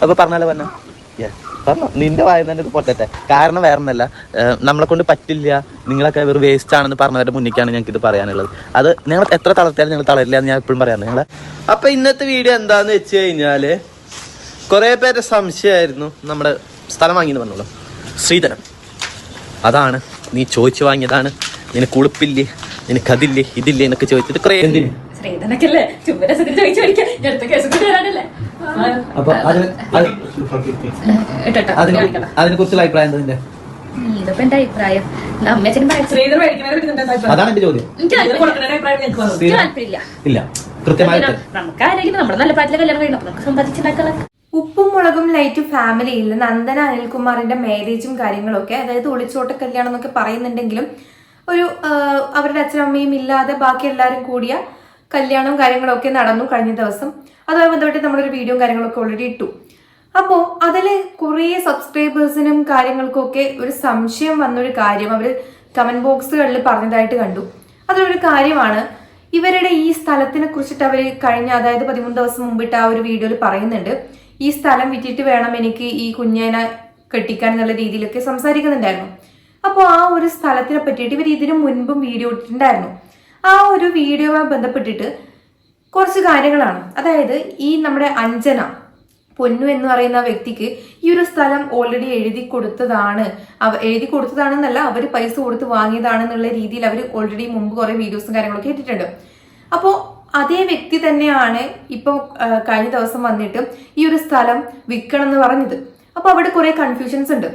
അപ്പൊ പറഞ്ഞാലോ പറഞ്ഞ പറഞ്ഞോ, നിന്റെ വായ തന്നെ ഇത് പൊട്ടട്ടെ. കാരണം വേറെ ഒന്നല്ല, നമ്മളെ കൊണ്ട് പറ്റില്ല, നിങ്ങളൊക്കെ വെറും വേസ്റ്റ് ആണെന്ന് പറഞ്ഞവരുടെ മുന്നിലേക്കാണ് ഞങ്ങൾക്ക് ഇത് പറയാനുള്ളത്. അത് നിങ്ങൾ എത്ര തളർത്തിയാലും നിങ്ങൾ തളരില്ല എന്ന് ഞാൻ എപ്പോഴും പറയാറ് നിങ്ങളെ. അപ്പൊ ഇന്നത്തെ വീഡിയോ എന്താന്ന് വെച്ച് കഴിഞ്ഞാല്, കുറെ പേരുടെ സംശയമായിരുന്നു നമ്മുടെ സ്ഥലം വാങ്ങിയെന്ന് പറഞ്ഞോളൂ. ശ്രീധരൻ അതാണ്, നീ ചോദിച്ചു വാങ്ങിയതാണ്, നിനക്ക് ഉളുപ്പില്ലേ, നിനക്കതില്ലേ ഇതില്ലേ എന്നൊക്കെ ചോദിച്ചിട്ട് കുറെ എന്തിന് അതിനെ കുറിച്ചുള്ള അഭിപ്രായം എന്താ? അതാണ് എന്റെ ചോദ്യം. ഇല്ല, കൃത്യമായിട്ട് ഉപ്പും മുളകും ലൈറ്റ് ഫാമിലിയിൽ നന്ദന അനിൽകുമാറിന്റെ മാരേജും കാര്യങ്ങളൊക്കെ, അതായത് ഒളിച്ചോട്ട കല്യാണം എന്നൊക്കെ പറയുന്നുണ്ടെങ്കിലും ഒരു അവരുടെ അച്ഛനമ്മയും ഇല്ലാതെ ബാക്കി എല്ലാവരും കൂടിയ കല്യാണവും കാര്യങ്ങളൊക്കെ നടന്നു കഴിഞ്ഞ ദിവസം. അതുമായി ബന്ധപ്പെട്ട് നമ്മളൊരു വീഡിയോയും കാര്യങ്ങളൊക്കെ ഓൾറെഡി ഇട്ടു. അപ്പോൾ അതിൽ കുറേ സബ്സ്ക്രൈബേഴ്സിനും കാര്യങ്ങൾക്കൊക്കെ ഒരു സംശയം വന്നൊരു കാര്യം അവർ കമന്റ് ബോക്സുകളിൽ പറഞ്ഞതായിട്ട് കണ്ടു. അതൊരു കാര്യമാണ്, ഇവരുടെ ഈ സ്ഥലത്തിനെ കുറിച്ചിട്ട് അവർ കഴിഞ്ഞ, അതായത് 13 ദിവസം മുമ്പിട്ട് ആ ഒരു വീഡിയോയിൽ പറയുന്നുണ്ട്, ഈ സ്ഥലം വിറ്റിട്ട് വേണം എനിക്ക് ഈ കുഞ്ഞേനെ കെട്ടിക്കാൻ എന്നുള്ള രീതിയിലൊക്കെ സംസാരിക്കുന്നുണ്ടായിരുന്നു. അപ്പോൾ ആ ഒരു സ്ഥലത്തിനെ പറ്റിയിട്ട് ഇവർ ഇതിനു മുൻപും വീഡിയോ ഇട്ടിട്ടുണ്ടായിരുന്നു. ആ ഒരു വീഡിയോയുമായി ബന്ധപ്പെട്ടിട്ട് കുറച്ച് കാര്യങ്ങളാണ്. അതായത് ഈ നമ്മുടെ അഞ്ജന പൊന്നു എന്ന് പറയുന്ന വ്യക്തിക്ക് ഈ ഒരു സ്ഥലം ഓൾറെഡി എഴുതി കൊടുത്തതാണെന്നല്ല, അവർ പൈസ കൊടുത്ത് വാങ്ങിയതാണെന്നുള്ള രീതിയിൽ അവർ ഓൾറെഡി മുമ്പ് കുറെ വീഡിയോസും കാര്യങ്ങളൊക്കെ ഇട്ടിട്ടുണ്ട്. അപ്പോൾ അതേ വ്യക്തി തന്നെയാണ് ഇപ്പോൾ കഴിഞ്ഞ ദിവസം വന്നിട്ട് ഈ ഒരു സ്ഥലം വിൽക്കണം എന്ന് പറഞ്ഞത്. അപ്പോൾ അവിടെ കുറെ കൺഫ്യൂഷൻസ് ഉണ്ട്.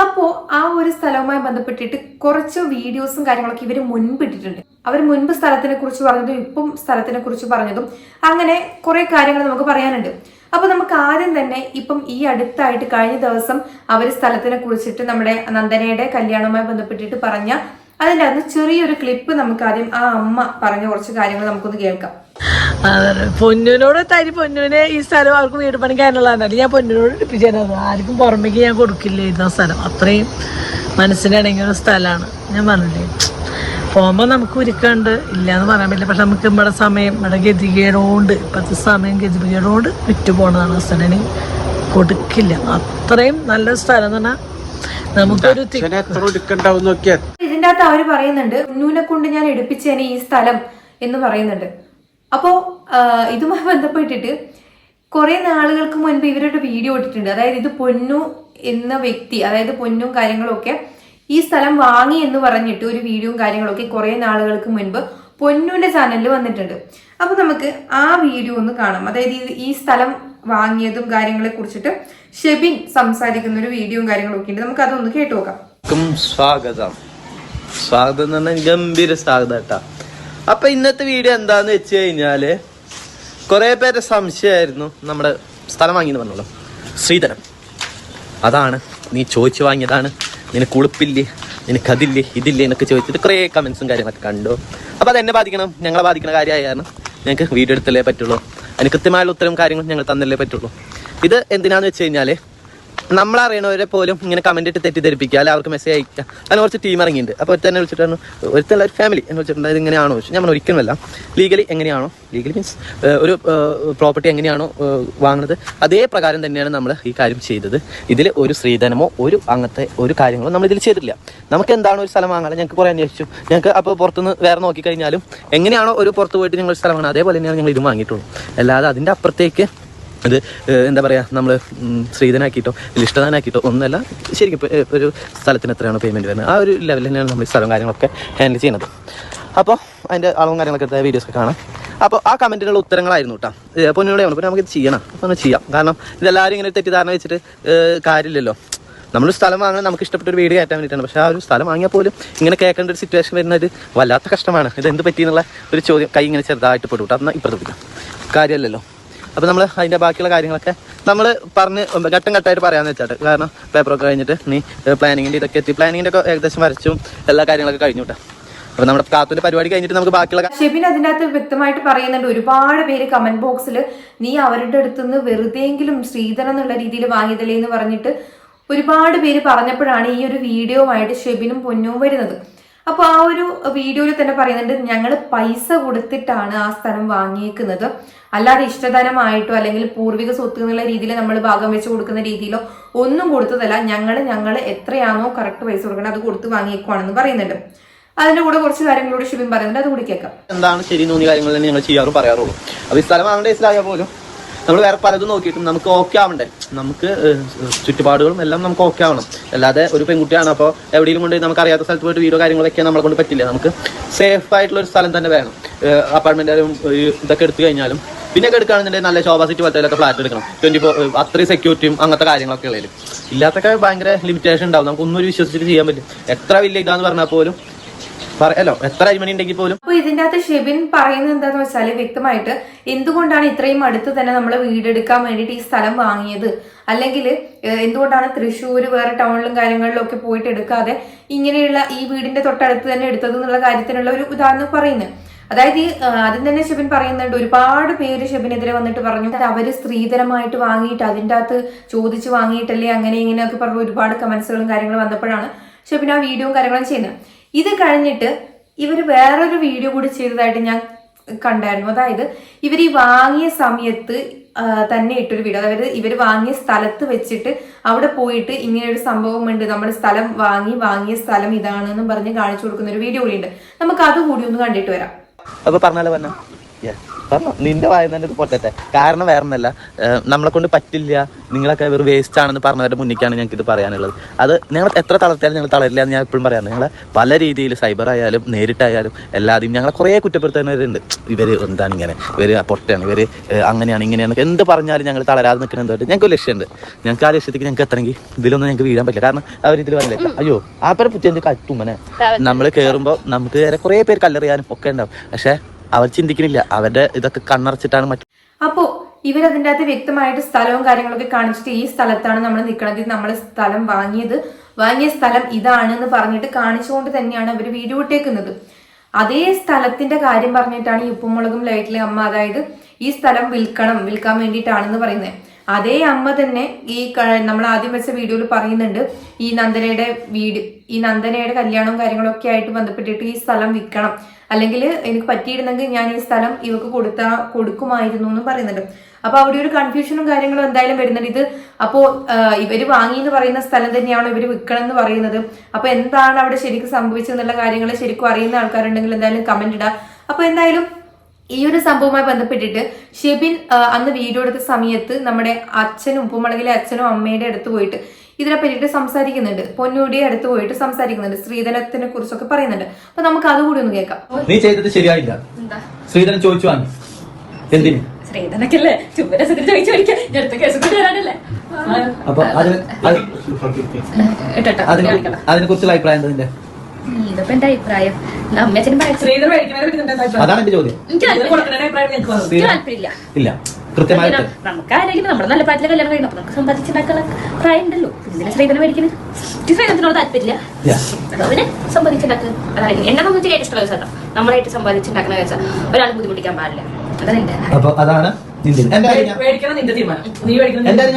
അപ്പോൾ ആ ഒരു സ്ഥലവുമായി ബന്ധപ്പെട്ടിട്ട് കുറച്ച് വീഡിയോസും കാര്യങ്ങളൊക്കെ ഇവർ മുൻപ് ഇട്ടിട്ടുണ്ട്. അവർ മുൻപ് സ്ഥലത്തിനെ കുറിച്ച് പറഞ്ഞതും ഇപ്പം സ്ഥലത്തിനെ കുറിച്ച് പറഞ്ഞതും അങ്ങനെ കുറെ കാര്യങ്ങൾ നമുക്ക് പറയാനുണ്ട്. അപ്പൊ നമുക്ക് ആദ്യം തന്നെ ഇപ്പം ഈ അടുത്തായിട്ട് കഴിഞ്ഞ ദിവസം അവർ സ്ഥലത്തിനെ കുറിച്ചിട്ട് നമ്മുടെ നന്ദനയുടെ കല്യാണവുമായി ബന്ധപ്പെട്ടിട്ട് പറഞ്ഞ അതിൻ്റെ അകത്ത് ചെറിയൊരു ക്ലിപ്പ് നമുക്ക് ആദ്യം ആ അമ്മ പറഞ്ഞ കുറച്ച് കാര്യങ്ങൾ നമുക്കൊന്ന് കേൾക്കാം. പൊന്നിനോട് പൊന്നിനെ ഈ സ്ഥലം അവർക്ക് വീട് പണിക്കാനുള്ളതാണ്. ഞാൻ പൊന്നിനോട് എടുപ്പിച്ചത് ആർക്കും പുറമേക്ക് ഞാൻ കൊടുക്കില്ലായിരുന്നു ആ സ്ഥലം. അത്രയും മനസ്സിനിണങ്ങിയ ഒരു സ്ഥലമാണ്. ഞാൻ പറഞ്ഞില്ലേ, പോകുമ്പോൾ നമുക്ക് ഒരുക്കണ്ട് ഇല്ലയെന്ന് പറയാൻ പറ്റില്ല. പക്ഷെ നമുക്ക് ഇവിടെ സമയം ഇവിടെ ഗതികേടോണ്ട്, ഇപ്പോഴത്തെ സമയം ഗതികേടോണ്ട് വിറ്റു പോണതാണ്. സ്ഥലം കൊടുക്കില്ല. അത്രയും നല്ല സ്ഥലം എന്ന് പറഞ്ഞാൽ നമുക്കൊരു ഇതിൻ്റെ അകത്ത് അവർ പറയുന്നുണ്ട്, പൊന്നൂനെ കൊണ്ട് ഞാൻ എടുപ്പിച്ചേനെ ഈ സ്ഥലം എന്ന് പറയുന്നുണ്ട്. അപ്പോൾ ഇതുമായി ബന്ധപ്പെട്ടിട്ട് കുറെ നാളുകൾക്ക് മുൻപ് ഇവരുടെ വീഡിയോ ഇട്ടിട്ടുണ്ട്. അതായത് ഇത് പൊന്നു എന്ന വ്യക്തി, അതായത് പൊന്നും കാര്യങ്ങളൊക്കെ ഈ സ്ഥലം വാങ്ങി എന്ന് പറഞ്ഞിട്ട് ഒരു വീഡിയോയും കാര്യങ്ങളൊക്കെ കുറെ നാളുകൾക്ക് മുൻപ് പൊന്നുവിന്റെ ചാനലിൽ വന്നിട്ടുണ്ട്. അപ്പൊ നമുക്ക് ആ വീഡിയോ ഒന്ന് കാണാം. അതായത് ഈ സ്ഥലം വാങ്ങിയതും കാര്യങ്ങളെ കുറിച്ചിട്ട് ഷെബിൻ സംസാരിക്കുന്ന ഒരു വീഡിയോയും കാര്യങ്ങളൊക്കെ ഉണ്ട്. നമുക്ക് അതൊന്ന് കേട്ടു നോക്കാം. സ്വാഗതം എന്ന് പറഞ്ഞാൽ ഗംഭീര സ്വാഗതം കേട്ടാ. അപ്പൊ ഇന്നത്തെ വീഡിയോ എന്താന്ന് വെച്ച് കഴിഞ്ഞാല്, കുറെ പേരുടെ സംശയമായിരുന്നു നമ്മുടെ സ്ഥലം വാങ്ങിയെന്ന് പറഞ്ഞോളൂ. ശ്രീധരൻ അതാണ്, നീ ചോദിച്ചു വാങ്ങിയതാണ്, നിനക്ക് ഉളുപ്പില്ലേ, നിനക്കതില്ലേ ഇതില്ലേ എന്നൊക്കെ ചോദിച്ചിട്ട് കുറേ കമന്റ്സും കാര്യങ്ങളൊക്കെ കണ്ടു. അപ്പോൾ അതെന്നെ ബാധിക്കണം, ഞങ്ങളെ ബാധിക്കുന്ന കാര്യമായ കാരണം ഞങ്ങൾക്ക് വീഡിയോ എടുത്തല്ലേ പറ്റുള്ളൂ. അതിന് കൃത്യമായുള്ള ഉത്തരവും കാര്യങ്ങളും ഞങ്ങൾ തന്നല്ലേ പറ്റുള്ളൂ. ഇത് എന്തിനാന്ന് വെച്ച് കഴിഞ്ഞാൽ, നമ്മളറിയണവരെ പോലും ഇങ്ങനെ കമന്റ് ഇട്ട് തെറ്റിദ്ധരിപ്പിക്കുക, അല്ലെ അവർക്ക് മെസ്സേജ് അയക്കുക. അതിന് കുറച്ച് ടീം ഇറങ്ങിയിട്ടുണ്ട്. അപ്പോൾ ഒരുത്തന്നെ വിളിച്ചിട്ടാണ്, ഒരുത്തല്ല ഒരു ഫാമിലി എന്നെ വിളിച്ചിട്ടുണ്ട്. ഇത് എങ്ങനെയാണോ ചോദിച്ചു. ഞാൻ ഒരിക്കലുമല്ല, ലീഗലി എങ്ങനെയാണോ, ലീഗലി മീൻസ് ഒരു പ്രോപ്പർട്ടി എങ്ങനെയാണോ വാങ്ങുന്നത് അതേ പ്രകാരം തന്നെയാണ് നമ്മൾ ഈ കാര്യം ചെയ്തത്. ഇതിൽ ഒരു സ്ത്രീധനമോ ഒരു അങ്ങനത്തെ ഒരു കാര്യങ്ങളോ നമ്മൾ ഇതിൽ ചെയ്തിട്ടില്ല. നമുക്ക് എന്താണോ ഒരു സ്ഥലം വാങ്ങാൻ ഞങ്ങൾക്ക് കുറേ അന്വേഷിച്ചു. ഞങ്ങൾക്ക് അപ്പോൾ പുറത്തുനിന്ന് വേറെ നോക്കിക്കഴിഞ്ഞാലും എങ്ങനെയാണോ ഒരു പുറത്ത് പോയിട്ട് ഞങ്ങൾ സ്ഥലം വാങ്ങുന്നത് അതേപോലെ തന്നെയാണ് ഞങ്ങൾ ഇതും വാങ്ങിയിട്ടുള്ളൂ. അല്ലാതെ അതിൻ്റെ അപ്പുറത്തേക്ക് ഇത് എന്താ പറയുക, നമ്മൾ സ്ത്രീധനാക്കിയിട്ടോ ഇഷ്ടദാനാക്കിയിട്ടോ ഒന്നുമല്ല. ശരിക്കും ഒരു സ്ഥലത്തിന് എത്രയാണോ പേയ്മെൻറ്റ് വരുന്നത് ആ ഒരു ലെവലിൽ തന്നെയാണ് നമ്മൾ ഈ സ്ഥലവും കാര്യങ്ങളൊക്കെ ഹാൻഡിൽ ചെയ്യുന്നത്. അപ്പോൾ അതിൻ്റെ അളവും കാര്യങ്ങളൊക്കെ എടുത്ത വീഡിയോസൊക്കെ കാണാം. അപ്പോൾ ആ കമൻറ്റിനുള്ള ഉത്തരങ്ങളായിരുന്നു കേട്ടോ. പൊന്നിനോടെയാണ്, അപ്പോൾ നമുക്കിത് ചെയ്യണം, അപ്പോൾ ഒന്ന് ചെയ്യാം. കാരണം ഇതെല്ലാവരും ഇങ്ങനെ തെറ്റിദ്ധാരണ വെച്ചിട്ട് കാര്യമില്ലല്ലോ. നമ്മളൊരു സ്ഥലം വാങ്ങാൻ നമുക്ക് ഇഷ്ടപ്പെട്ട ഒരു വീട് കയറ്റാൻ വേണ്ടിയിട്ടാണ്. പക്ഷേ ആ ഒരു സ്ഥലം വാങ്ങിയാൽ പോലും ഇങ്ങനെ കേൾക്കേണ്ട ഒരു സിറ്റുവേഷൻ വരുന്നത് വല്ലാത്ത കഷ്ടമാണ്. ഇത് എന്ത് പറ്റിയെന്നുള്ള ഒരു ചോദ്യം കൈ ഇങ്ങനെ ചെറുതായിട്ട് പെട്ടുവിട്ടു. എന്നാൽ ഇപ്പുറത്ത് പിടിക്കാം, കാര്യമല്ലല്ലോ. അപ്പോൾ നമ്മൾ അതിൻ്റെ ബാക്കിയുള്ള കാര്യങ്ങളൊക്കെ നമ്മൾ പറഞ്ഞ് ഘട്ടം ഘട്ടമായിട്ട് പറയാമെന്ന് വെച്ചാട്ട്. കാരണം പേപ്പറൊക്കെ കഴിഞ്ഞിട്ട് നീ പ്ലാനിങ്ങിൻ്റെ ഇതൊക്കെ എത്തി, പ്ലാനിങ്ങിൻ്റെ ഒക്കെ ഏകദേശം വരച്ചും എല്ലാ കാര്യങ്ങളൊക്കെ കഴിഞ്ഞു കേട്ടോ. അപ്പോൾ നമ്മുടെ കാത്തുവിൻ്റെ പരിപാടി കഴിഞ്ഞിട്ട് നമുക്ക് ബാക്കിയുള്ള ഷെബിൻ അതിൻ്റെ അകത്ത് വ്യക്തമായിട്ട് പറയുന്നുണ്ട്. ഒരുപാട് പേര് കമന്റ് ബോക്സിൽ നീ അവരുടെ അടുത്തുനിന്ന് വെറുതെയെങ്കിലും ശ്രീധരൻ എന്നുള്ള രീതിയിൽ വാങ്ങിയതല്ലേ എന്ന് പറഞ്ഞിട്ട് ഒരുപാട് പേര് പറഞ്ഞപ്പോഴാണ് ഈ ഒരു വീഡിയോ ആയിട്ട് ഷെബിനും പൊന്നും വരുന്നത്. അപ്പോൾ ആ ഒരു വീഡിയോയിൽ തന്നെ പറയുന്നുണ്ട്, ഞങ്ങൾ പൈസ കൊടുത്തിട്ടാണ് ആ സ്ഥലം വാങ്ങിയേക്കുന്നത്, അല്ലാതെ ഇഷ്ടധനമായിട്ടോ അല്ലെങ്കിൽ പൂർവിക സ്വത്ത് എന്നുള്ള രീതിയിൽ നമ്മൾ ഭാഗം വെച്ച് കൊടുക്കുന്ന രീതിയിലോ ഒന്നും കൊടുത്തതല്ല. ഞങ്ങൾ എത്രയാണോ കറക്റ്റ് പൈസ കൊടുക്കണം അത് കൊടുത്ത് വാങ്ങിയേക്കുവാണെന്ന് പറയുന്നുണ്ട്. അതിന്റെ കൂടെ കുറച്ച് കാര്യങ്ങളോട് ഷിബിൻ പറയുന്നുണ്ട്, അത് കൂടി കേൾക്കാം. എന്താണ് ശരി തോന്നിയ കാര്യങ്ങൾ തന്നെ ഞങ്ങൾ ചെയ്യാറും പറയാറുള്ളൂ. അപ്പൊ ഈ സ്ഥലം വാങ്ങേണ്ട കേസിലായാൽ പോലും നമ്മൾ വേറെ പലതും നോക്കിയിട്ടും നമുക്ക് ഓക്കെ ആവണ്ടേ, നമുക്ക് ചുറ്റുപാടുകളും എല്ലാം നമുക്ക് ഓക്കെ ആവണം. അല്ലാതെ ഒരു പെൺകുട്ടിയാണ് അപ്പോൾ എവിടെയും കൊണ്ട് നമുക്ക് അറിയാത്ത സ്ഥലത്ത് പോയിട്ട് വീഡിയോ കാര്യങ്ങളൊക്കെ നമ്മളെ കൊണ്ട് പറ്റില്ല. നമുക്ക് സേഫ് ആയിട്ടുള്ള ഒരു സ്ഥലം തന്നെ വേണം. അപ്പാർട്ട്മെന്റും ഇതൊക്കെ എടുത്തു കഴിഞ്ഞാലും പിന്നെ എടുക്കുകയാണെന്നുണ്ടെങ്കിൽ നല്ല ശോഭാ സിറ്റി പോലത്തെ ഫ്ലാറ്റ് എടുക്കണം. 24 അത്രയും സെക്യൂരിറ്റിയും അങ്ങനത്തെ കാര്യങ്ങളൊക്കെ ഉള്ളതിലും ഇല്ലാത്തൊക്കെ ഭയങ്കര ലിമിറ്റേഷൻ ഉണ്ടാവും. നമുക്കൊന്നും വിശ്വസിച്ചിട്ട് ചെയ്യാൻ പറ്റും. എത്ര വലിയ ഇതാന്ന് പറഞ്ഞാൽ പോലും പറയാലോ, എത്ര അരിമണി ഉണ്ടെങ്കിൽ പോലും. അപ്പൊ ഇതിന്റെ അകത്ത് ഷെബിൻ പറയുന്നത് എന്താന്ന് വെച്ചാല് വ്യക്തമായിട്ട് എന്തുകൊണ്ടാണ് ഇത്രയും അടുത്ത് തന്നെ നമ്മൾ വീടെടുക്കാൻ വേണ്ടിയിട്ട് ഈ സ്ഥലം വാങ്ങിയത്, അല്ലെങ്കിൽ എന്തുകൊണ്ടാണ് തൃശ്ശൂർ വേറെ ടൗണിലും കാര്യങ്ങളിലും ഒക്കെ പോയിട്ട് എടുക്കാതെ ഇങ്ങനെയുള്ള ഈ വീടിന്റെ തൊട്ടടുത്ത് തന്നെ എടുത്തത് എന്നുള്ള കാര്യത്തിനുള്ള ഒരു ഉദാഹരണം പറയുന്നത്. അതായത് ഈ ആദ്യം തന്നെ ഷെബിൻ പറയുന്നുണ്ട്, ഒരുപാട് പേര് ഷെബിനെതിരെ വന്നിട്ട് പറഞ്ഞു അവര് സ്ത്രീധനമായിട്ട് വാങ്ങിയിട്ട് അതിൻ്റെ അകത്ത് ചോദിച്ച് വാങ്ങിയിട്ടല്ലേ അങ്ങനെ ഇങ്ങനെയൊക്കെ പറഞ്ഞ ഒരുപാട് കമന്റ്സുകളും കാര്യങ്ങളും വന്നപ്പോഴാണ് ഷെബിൻ ആ വീഡിയോയും കാര്യങ്ങളും ചെയ്യുന്നത്. ഇത് കഴിഞ്ഞിട്ട് ഇവർ വേറൊരു വീഡിയോ കൂടി ചെയ്തതായിട്ട് ഞാൻ കണ്ടായിരുന്നു. അതായത് ഇവർ ഈ വാങ്ങിയ സമയത്ത് തന്നെ ഇട്ടൊരു വീഡിയോ, അതായത് ഇവർ വാങ്ങിയ സ്ഥലത്ത് വെച്ചിട്ട് അവിടെ പോയിട്ട് ഇങ്ങനെ ഒരു സംഭവം ഉണ്ട്, നമ്മൾ സ്ഥലം വാങ്ങിയ സ്ഥലം ഇതാണെന്നും പറഞ്ഞ് കാണിച്ചു കൊടുക്കുന്ന ഒരു വീഡിയോ കൂടി ഉണ്ട്. നമുക്ക് അതുകൂടി ഒന്ന് കണ്ടിട്ട് വരാം. അപ്പൊ പറഞ്ഞാലോ പറഞ്ഞു നിന്റെ വായന പൊട്ടത്തെ കാരണം വേറെ ഒന്നല്ല, നമ്മളെ കൊണ്ട് പറ്റില്ല, നിങ്ങളൊക്കെ വെറും വേസ്റ്റ് ആണെന്ന് പറഞ്ഞവരുടെ മുന്നിലേക്കാണ് ഞങ്ങൾക്ക് ഇത് പറയാനുള്ളത്. അത് ഞങ്ങൾ എത്ര തളർത്തിയാലും ഞങ്ങൾ തളരില്ല എന്ന് ഞാൻ എപ്പോഴും പറയാറുണ്ട്. ഞങ്ങളെ പല രീതിയിൽ സൈബർ ആയാലും നേരിട്ടായാലും എല്ലാവരും ഞങ്ങളെ കുറേ കുറ്റപ്പെടുത്തുന്നവരുണ്ട്. ഇവർ എന്താണ് ഇങ്ങനെ, ഇവർ പൊട്ടയാണ്, ഇവർ അങ്ങനെയാണ് ഇങ്ങനെയാണ് എന്ത് പറഞ്ഞാലും ഞങ്ങൾ തളരാതെ നിൽക്കുന്നതായിട്ട് ഞങ്ങൾക്ക് ഒരു ലക്ഷ്യമുണ്ട്. ഞങ്ങൾക്ക് ആ ലക്ഷ്യത്തേക്ക് ഞങ്ങൾക്ക് എത്തണമെങ്കിൽ ഇതിലൊന്നും ഞങ്ങൾക്ക് വീഴാൻ പറ്റില്ല. കാരണം അവരിതിൽ പറഞ്ഞില്ല, അയ്യോ ആ പേരെ പുറ്റേക്ക് കത്തുമ്മനെ നമ്മൾ കയറുമ്പോൾ നമുക്ക് വേറെ കുറേ പേര് കല്ലെറിയാനും ഒക്കെ ഉണ്ടാവും. പക്ഷെ അവർ ചിന്തിക്കുന്നില്ല, അവരുടെ ഇതൊക്കെ കണ്ണറച്ചിട്ടാണ് മറ്റു. അപ്പോ ഇവരതിൻ്റെ അകത്ത് വ്യക്തമായിട്ട് സ്ഥലവും കാര്യങ്ങളൊക്കെ കാണിച്ചിട്ട് ഈ സ്ഥലത്താണ് നമ്മൾ നിൽക്കണത്, നമ്മൾ സ്ഥലം വാങ്ങിയ സ്ഥലം ഇതാണെന്ന് പറഞ്ഞിട്ട് കാണിച്ചുകൊണ്ട് തന്നെയാണ് അവർ വീഡിയോ ഇട്ടേക്കുന്നത്. അതേ സ്ഥലത്തിന്റെ കാര്യം പറഞ്ഞിട്ടാണ് ഈ ഉപ്പുമുളകും ലൈറ്റിലെ അമ്മ, അതായത് ഈ സ്ഥലം വിൽക്കാൻ വേണ്ടിയിട്ടാണെന്ന് പറയുന്നത്. അതേ അമ്മ തന്നെ ഈ നമ്മൾ ആദ്യം വെച്ച വീഡിയോയിൽ പറയുന്നുണ്ട്, ഈ നന്ദനയുടെ കല്യാണവും കാര്യങ്ങളും ഒക്കെ ആയിട്ട് ബന്ധപ്പെട്ടിട്ട് ഈ സ്ഥലം വിൽക്കണം, അല്ലെങ്കിൽ എനിക്ക് പറ്റിയിരുന്നെങ്കിൽ ഞാൻ ഈ സ്ഥലം ഇവക്ക് കൊടുക്കുമായിരുന്നു എന്ന് പറയുന്നുണ്ട്. അപ്പൊ അവിടെ ഒരു കൺഫ്യൂഷനും കാര്യങ്ങളും എന്തായാലും വരുന്നുണ്ട്. ഇത് അപ്പോ ഇവര് വാങ്ങി എന്ന് പറയുന്ന സ്ഥലം തന്നെയാണോ ഇവര് വിൽക്കണം എന്ന് പറയുന്നത്? അപ്പൊ എന്താണ് അവിടെ ശരിക്കും സംഭവിച്ചതെന്നുള്ള കാര്യങ്ങൾ ശരിക്കും അറിയുന്ന ആൾക്കാരുണ്ടെങ്കിൽ എന്തായാലും കമന്റ് ഇടാം. അപ്പൊ എന്തായാലും ഈ ഒരു സംഭവവുമായി ബന്ധപ്പെട്ടിട്ട് ഷെബിൻ അന്ന് വീഡിയോ എടുത്ത സമയത്ത് നമ്മുടെ അച്ഛനും ഉപ്പുമുളകിലെ അച്ഛനും അമ്മയുടെ അടുത്ത് പോയിട്ട് ഇതിനെ പറ്റിയിട്ട് സംസാരിക്കുന്നുണ്ട്, പൊന്നൂടിയെ അടുത്ത് പോയിട്ട് സംസാരിക്കുന്നുണ്ട്, സ്ത്രീധനത്തിനെ കുറിച്ചൊക്കെ പറയുന്നുണ്ട്. അപ്പൊ നമുക്ക് അതുകൂടി ഒന്ന് കേൾക്കാം. നീ ചെയ്തത് ശരിയായില്ല, സ്ത്രീധനം ചോദിച്ചു വാങ്ങി എന്തിന്? സ്ത്രീധനക്കല്ലേ അപ്പൊ അതിനെ കുറിച്ചുള്ള അഭിപ്രായം എന്താ? ഇതിപ്പോ എന്റെ അഭിപ്രായം അതാണ് എന്റെ ചോദ്യം. താല്പര്യമില്ല. ഇല്ല, കൃത്യമായിട്ട് നമുക്കാരെങ്കിലും നമ്മുടെ നല്ല പ്രായത്തിലെ കല്യാണം കഴിക്കണം, അപ്പൊ നമുക്ക് സമ്പാദിച്ചുണ്ടാക്കാനുള്ള പ്രായം ഉണ്ടല്ലോ. ഇതിനെ സ്ത്രീധനം മേടിക്കുന്നത് സ്ത്രീധനത്തിനോട് താല്പര്യമില്ല, അതിനെ സമ്പാദിച്ചുണ്ടാക്കുക. അതായത് എന്നെ സംബന്ധിച്ച് ഏറ്റവും ഇഷ്ടമുള്ള സാധനം നമ്മളായിട്ട് സമ്പാദിച്ചുണ്ടാക്കുന്ന വെച്ചാൽ ഒരാൾ ബുദ്ധിമുട്ടിക്കാൻ പാടില്ല. അപ്പൊ അതാണ് എന്തായാലും ഞാൻ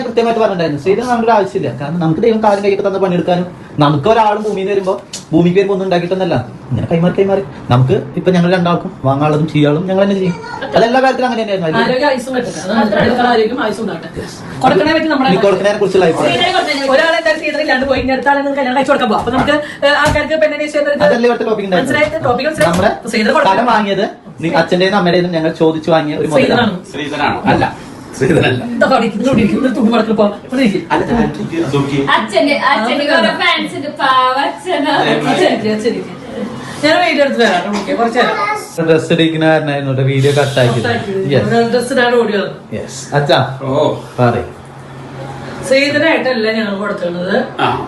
കൃത്യമായിട്ട് പറഞ്ഞിട്ടുണ്ടായിരുന്നു, സ്ത്രീധനം നമ്മുടെ ആവശ്യമില്ല. കാരണം നമുക്ക് ദൈവം കാലം കൈയൊക്കെ തന്ന് പണിയെടുക്കാനും നമുക്ക് ഒരാളും ഭൂമിയിൽ വരുമ്പോ ഭൂമിക്ക് വരുമ്പോ ഒന്നും ഉണ്ടാക്കിയിട്ടൊന്നല്ല, ഇങ്ങനെ കൈമാറി നമുക്ക് ഇപ്പൊ ഞങ്ങൾ രണ്ടാൾക്കും വാങ്ങാനുള്ളതും ചെയ്യാളും ഞങ്ങൾ തന്നെ ചെയ്യും. അതെല്ലാ കാര്യത്തിലും അങ്ങനെ തന്നെയായിരുന്നു. കൊടുക്കുന്നതിനെ കുറിച്ചുള്ള അതല്ലേ ഇവിടുത്തെ ടോപ്പിക് ഉണ്ടായിരുന്നു. നമ്മുടെ സ്ഥലം വാങ്ങിയത് അച്ഛന്റെയും അമ്മയുടെയും ഞങ്ങൾ ചോദിച്ചു വാങ്ങിയ ഒരു മുതലാണ്. അല്ല, ഡ്രസ് എടുക്കുന്നതായിരുന്നു വീഡിയോ കട്ടാക്കിയത്. അച്ഛാ പറയും സ്ത്രീധനായിട്ടല്ല ഞങ്ങൾ കൊടുക്കുന്നത്.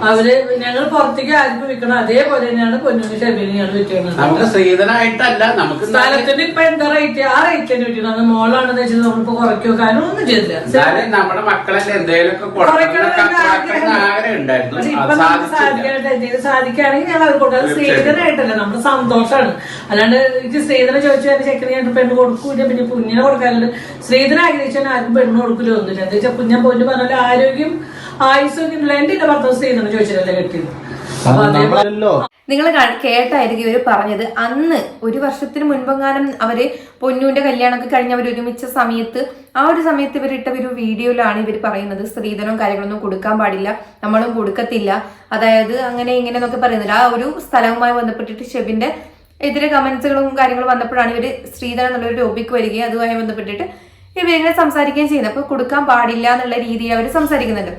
അവര് ഞങ്ങൾ പുറത്തേക്ക് ആർക്കും വിൽക്കണം, അതേപോലെ തന്നെയാണ് പൊന്നൂന് ഷെബിന് ഞങ്ങൾ വിൽക്കുന്നത്. നമുക്ക് സ്ത്രീധനായിട്ടല്ല, നമുക്ക് സ്ഥലത്തിന് ഇപ്പൊ എന്താ റേറ്റ്, ആ റേറ്റ് തന്നെ വിൽക്കുന്നത്. മോളാണെന്ന് വെച്ചാൽ നമ്മളിപ്പോ കുറയ്ക്കോ കാരണം ഒന്നും ചെയ്തില്ല. നമ്മുടെ മക്കളെല്ലാം എന്തെങ്കിലുമൊക്കെ സാധിക്കുകയാണെങ്കിൽ ഞങ്ങൾ അത് കൊടുക്കാം. സ്ത്രീധനായിട്ടല്ല, നമ്മുടെ സന്തോഷമാണ്. അല്ലാണ്ട് എനിക്ക് സ്ത്രീധനം ചോദിച്ചാൽ ചെക്കന് ഞാൻ പെണ്ണ് കൊടുക്കൂല, പിന്നെ കുഞ്ഞിനെ കൊടുക്കാറുണ്ട്. സ്ത്രീധനം ആഗ്രഹിച്ചാൽ ആരും പെണ്ണ് കൊടുക്കില്ല ഒന്നുമില്ല. എന്താ വെച്ചാൽ ഞാൻ പൊന്നു പറഞ്ഞാൽ ആരോഗ്യം ആയുസൊക്കെ ഉള്ള എന്റെ ഭർത്താവ് സ്ത്രീധനം ചോദിച്ചിട്ടല്ലേ കെട്ടിയത്. നമ്മളല്ലോ നിങ്ങൾ കേട്ടായിരിക്കും ഇവര് പറഞ്ഞത്. അന്ന് ഒരു വർഷത്തിന് മുൻപെങ്ങാനും അവര് പൊന്നൂന്റെ കല്യാണമൊക്കെ കഴിഞ്ഞ് അവർ ഒരുമിച്ച സമയത്ത് ആ ഒരു സമയത്ത് ഇവരിട്ട ഒരു വീഡിയോയിലാണ് ഇവർ പറയുന്നത് സ്ത്രീധനവും കാര്യങ്ങളൊന്നും കൊടുക്കാൻ പാടില്ല, നമ്മളും കൊടുക്കത്തില്ല, അതായത് അങ്ങനെ ഇങ്ങനെ എന്നൊക്കെ പറയുന്നത്. ആ ഒരു സ്ഥലവുമായി ബന്ധപ്പെട്ടിട്ട് ഷെബിന്റെ എതിരെ കമന്റ്സുകളും കാര്യങ്ങളും വന്നപ്പോഴാണ് ഇവര് സ്ത്രീധനം എന്നുള്ളൊരു ടോപ്പിക് വരികയും അതുമായി ബന്ധപ്പെട്ടിട്ട് ഇവരിങ്ങനെ സംസാരിക്കുകയും ചെയ്യുന്നത്. അപ്പൊ കൊടുക്കാൻ പാടില്ല എന്നുള്ള രീതിയിൽ അവർ സംസാരിക്കുന്നുണ്ട്.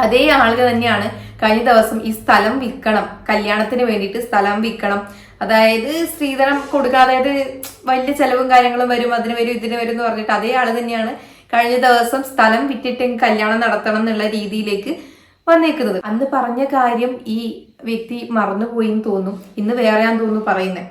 അതേ ആളുകൾ തന്നെയാണ് കഴിഞ്ഞ ദിവസം ഈ സ്ഥലം വിൽക്കണം, കല്യാണത്തിന് വേണ്ടിയിട്ട് സ്ഥലം വിൽക്കണം, അതായത് സ്ത്രീധനം കൊടുക്കുക, അതായത് വലിയ ചെലവും കാര്യങ്ങളും വരും, അതിന് വരും ഇതിന് വരും എന്ന് പറഞ്ഞിട്ട് അതേ ആള് തന്നെയാണ് കഴിഞ്ഞ ദിവസം സ്ഥലം വിറ്റിട്ട് കല്യാണം നടത്തണം എന്നുള്ള രീതിയിലേക്ക് വന്നേക്കുന്നത്. അന്ന് പറഞ്ഞ കാര്യം ഈ വ്യക്തി മറന്നുപോയി എന്ന് തോന്നുന്നു, ഇന്ന് വേറെയാന്ന് തോന്നുന്നു പറയുന്നത്.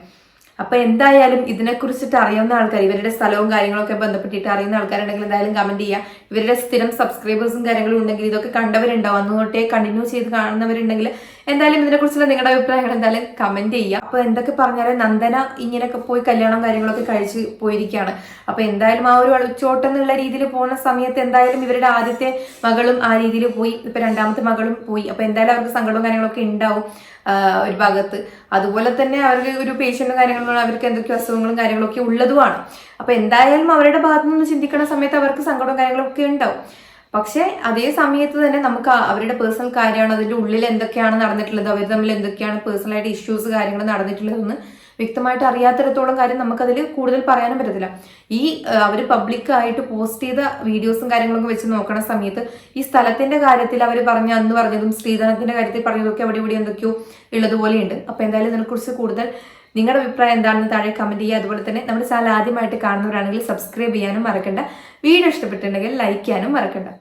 അപ്പൊ എന്തായാലും ഇതിനെക്കുറിച്ചിട്ട് അറിയാവുന്ന ആൾക്കാർ, ഇവരുടെ സ്ഥലവും കാര്യങ്ങളൊക്കെ ബന്ധപ്പെട്ടിട്ട് അറിയുന്ന ആൾക്കാരുണ്ടെങ്കിൽ എന്തായാലും കമന്റ് ചെയ്യുക. ഇവരുടെ സ്ഥിരം സബ്സ്ക്രൈബേഴ്സും കാര്യങ്ങളും ഉണ്ടെങ്കിൽ, ഇതൊക്കെ കണ്ടവരുണ്ടാവും, അന്ന് തൊട്ടേ കണ്ടിന്യൂ ചെയ്ത് കാണുന്നവരുണ്ടെങ്കിൽ എന്തായാലും ഇതിനെക്കുറിച്ചുള്ള നിങ്ങളുടെ അഭിപ്രായങ്ങൾ എന്തായാലും കമന്റ് ചെയ്യുക. അപ്പൊ എന്തൊക്കെ പറഞ്ഞാലും നന്ദന ഇങ്ങനെയൊക്കെ പോയി കല്യാണം കാര്യങ്ങളൊക്കെ കഴിച്ച് പോയിരിക്കുകയാണ്. അപ്പൊ എന്തായാലും ആ ഒരു ഒളിച്ചോട്ടം എന്നുള്ള രീതിയിൽ പോകുന്ന സമയത്ത് എന്തായാലും ഇവരുടെ ആദ്യത്തെ മകളും ആ രീതിയിൽ പോയി, ഇപ്പൊ രണ്ടാമത്തെ മകളും പോയി. അപ്പൊ എന്തായാലും അവർക്ക് സങ്കടവും കാര്യങ്ങളൊക്കെ ഉണ്ടാവും ഒരു ഭാഗത്ത്. അതുപോലെ തന്നെ അവർക്ക് ഒരു പേഷ്യന്റും കാര്യങ്ങളും അവർക്ക് എന്തൊക്കെ അസുഖങ്ങളും കാര്യങ്ങളൊക്കെ ഉള്ളതുമാണ്. അപ്പൊ എന്തായാലും അവരുടെ ഭാഗത്തു നിന്ന് ചിന്തിക്കുന്ന സമയത്ത് അവർക്ക് സങ്കടവും കാര്യങ്ങളൊക്കെ ഉണ്ടാവും. പക്ഷെ അതേ സമയത്ത് തന്നെ നമുക്ക് അവരുടെ പേഴ്സണൽ കാര്യമാണ്, അതിന്റെ ഉള്ളിൽ എന്തൊക്കെയാണ് നടന്നിട്ടുള്ളത്, അവർ തമ്മിൽ എന്തൊക്കെയാണ് പേഴ്സണലായിട്ട് ഇഷ്യൂസ് കാര്യങ്ങൾ നടന്നിട്ടുള്ളതെന്ന് വ്യക്തമായിട്ട് അറിയാത്തിടത്തോളം കാര്യം നമുക്കതിൽ കൂടുതൽ പറയാനും പറ്റത്തില്ല. ഈ അവർ പബ്ലിക്കായിട്ട് പോസ്റ്റ് ചെയ്ത വീഡിയോസും കാര്യങ്ങളൊക്കെ വെച്ച് നോക്കണ സമയത്ത് ഈ സ്ഥലത്തിന്റെ കാര്യത്തിൽ അവർ അന്ന് പറഞ്ഞതും സ്ത്രീധനത്തിന്റെ കാര്യത്തിൽ പറഞ്ഞതൊക്കെ അവിടെ ഇവിടെ എന്തൊക്കെയോ ഉള്ളതുപോലെയുണ്ട്. അപ്പൊ എന്തായാലും ഇതിനെക്കുറിച്ച് കൂടുതൽ നിങ്ങളുടെ അഭിപ്രായം എന്താണെന്ന് താഴെ കമന്റ് ചെയ്യുക. അതുപോലെ തന്നെ നമ്മുടെ ചാനൽ ആദ്യമായിട്ട് കാണുന്നവരാണെങ്കിൽ സബ്സ്ക്രൈബ് ചെയ്യാനും മറക്കണ്ട. വീഡിയോ ഇഷ്ടപ്പെട്ടിട്ടുണ്ടെങ്കിൽ ലൈക്ക് ചെയ്യാനും മറക്കണ്ട.